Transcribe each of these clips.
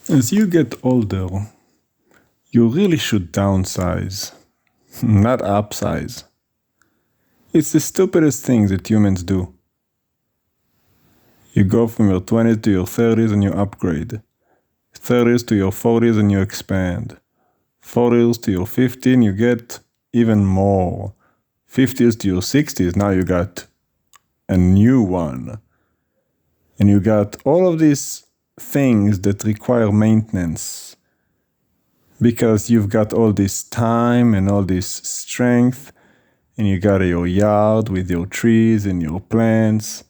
As you get older, you really should downsize, not upsize. It's the stupidest thing that humans do. You go from your 20s to your 30s and you upgrade. 30s to your 40s and you expand. 40s to your 50s and you get even more. 50s to your 60s, now you got a new one. And you got all of these things that require maintenance. Because you've got all this time and all this strength, and you got your yard with your trees and your plants,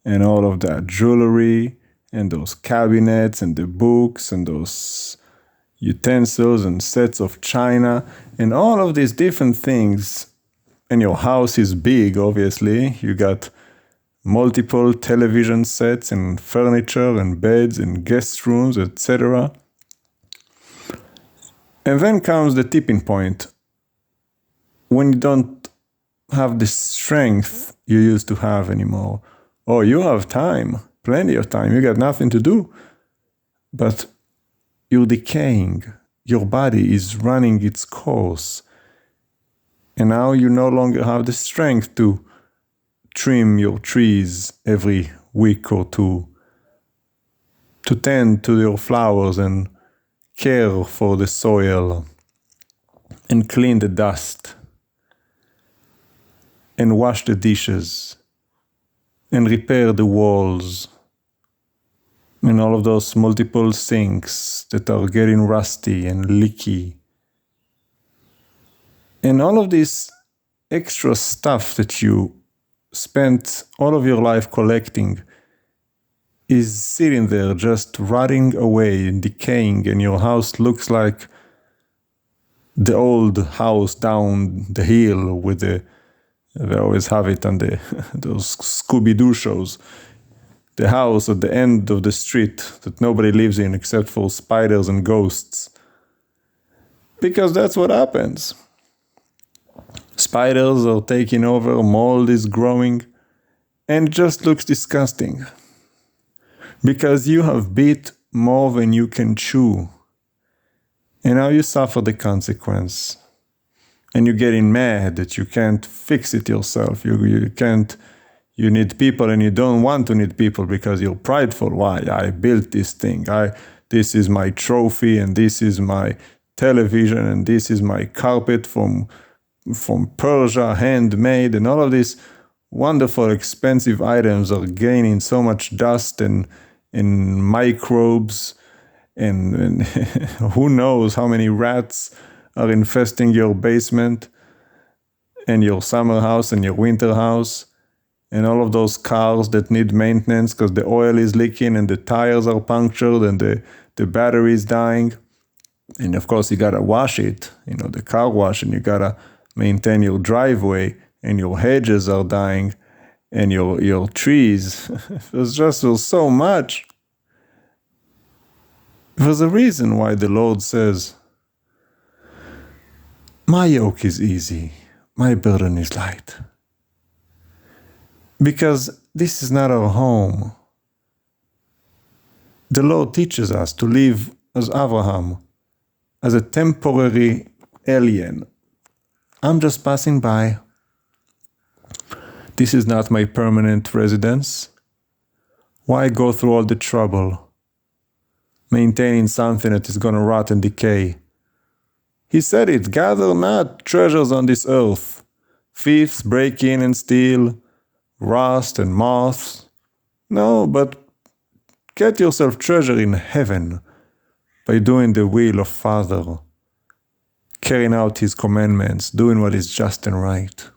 and all of that jewelry, and those cabinets, and the books, and those utensils, and sets of china, and all of these different things. And your house is big, obviously. You got multiple television sets, and furniture, and beds, and guest rooms, etc. And then comes the tipping point when you don't have the strength you used to have anymore. Oh, you have time, plenty of time, you got nothing to do. But you're decaying, your body is running its course. And now you no longer have the strength to trim your trees every week or two, to tend to your flowers and care for the soil and clean the dust and wash the dishes and repair the walls and all of those multiple sinks that are getting rusty and leaky. And all of this extra stuff that you spent all of your life collecting is sitting there just rotting away and decaying, and your house looks like the old house down the hill with they always have it on those Scooby-Doo shows. The house at the end of the street that nobody lives in except for spiders and ghosts. Because that's what happens. Spiders are taking over, mold is growing, and it just looks disgusting. Because you have bit more than you can chew. And now you suffer the consequence. And you're getting mad that you can't fix it yourself. You need people, and you don't want to need people because you're prideful. Why? I built this thing. This is my trophy, and this is my television, and this is my carpet from Persia, handmade, and all of these wonderful, expensive items are gaining so much dust and microbes, and who knows how many rats are infesting your basement and your summer house and your winter house, and all of those cars that need maintenance because the oil is leaking and the tires are punctured and the battery is dying. And of course you gotta wash it, the car wash, and you gotta maintain your driveway, and your hedges are dying, and your trees. There's so much. There's a reason why the Lord says, "My yoke is easy, my burden is light." Because this is not our home. The Lord teaches us to live as Abraham, as a temporary alien. I'm just passing by. This is not my permanent residence. Why go through all the trouble maintaining something that is going to rot and decay? He said it, "Gather not treasures on this earth. Thieves break in and steal, rust and moths. No, but get yourself treasure in heaven by doing the will of Father, carrying out His commandments, doing what is just and right.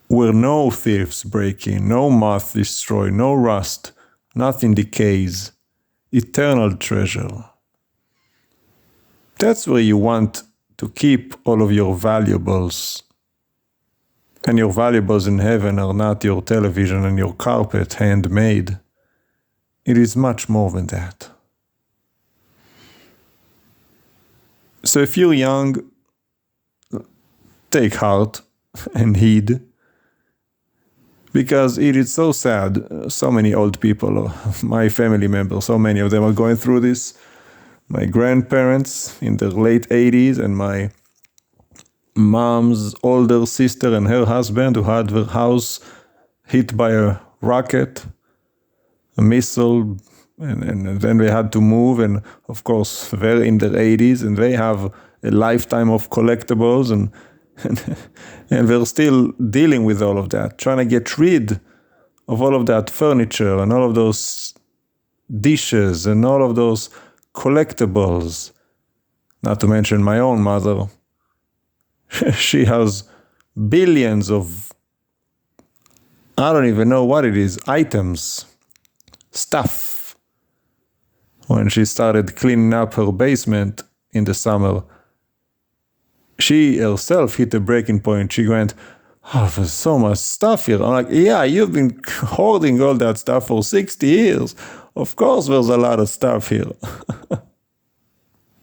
Where no thieves break in, no moth destroy, no rust, nothing decays. Eternal treasure. That's where you want to keep all of your valuables. And your valuables in heaven are not your television and your carpet, handmade. It is much more than that. So if you're young, take heart and heed. because it is so sad. So many old people, my family members, so many of them are going through this. My grandparents in their late 80s and my mom's older sister and her husband who had their house hit by a rocket, a missile, and then they had to move, and of course they're in their 80s and they have a lifetime of collectibles and and they're still dealing with all of that, trying to get rid of all of that furniture and all of those dishes and all of those collectibles. Not to mention my own mother. She has billions of, I don't even know what it is, items, stuff. When she started cleaning up her basement in the summer, she herself hit a breaking point. She went, oh, there's so much stuff here. I'm like, yeah, you've been hoarding all that stuff for 60 years. Of course there's a lot of stuff here.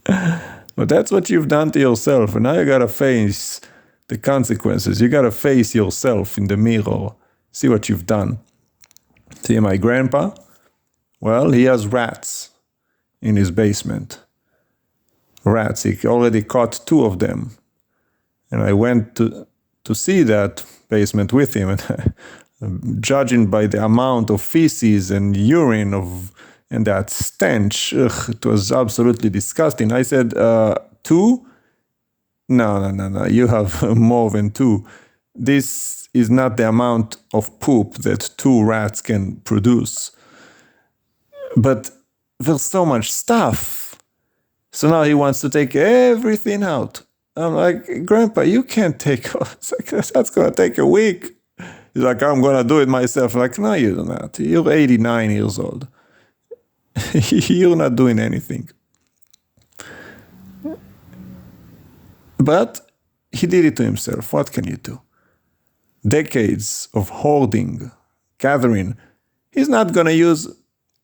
But that's what you've done to yourself. And now you gotta face the consequences. You gotta face yourself in the mirror. See what you've done. See my grandpa? Well, he has rats in his basement. Rats. He already caught 2 of them. And I went to see that basement with him. And judging by the amount of feces and urine and that stench, it was absolutely disgusting. I said, 2? No. You have more than 2. This is not the amount of poop that 2 rats can produce. But there's so much stuff. So now he wants to take everything out. I'm like, Grandpa, you can't take, that's going to take a week. He's like, I'm going to do it myself. I'm like, no, you're not. You're 89 years old. You're not doing anything. But he did it to himself. What can you do? Decades of hoarding, gathering. He's not going to use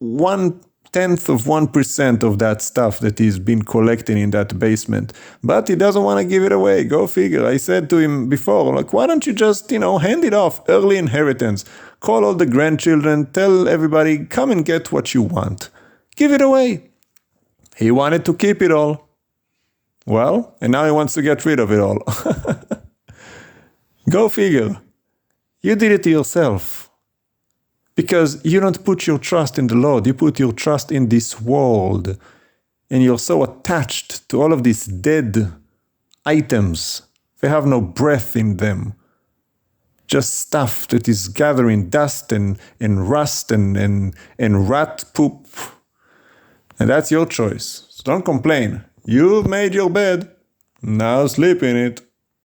1/10% of that stuff that he's been collecting in that basement. But he doesn't want to give it away. Go figure. I said to him before, like, why don't you just, hand it off? Early inheritance. Call all the grandchildren. Tell everybody, come and get what you want. Give it away. He wanted to keep it all. Well, and now he wants to get rid of it all. Go figure. You did it to yourself. Because you don't put your trust in the Lord. You put your trust in this world. And you're so attached to all of these dead items. They have no breath in them. Just stuff that is gathering dust and rust and rat poop. And that's your choice. So don't complain. You've made your bed. Now sleep in it.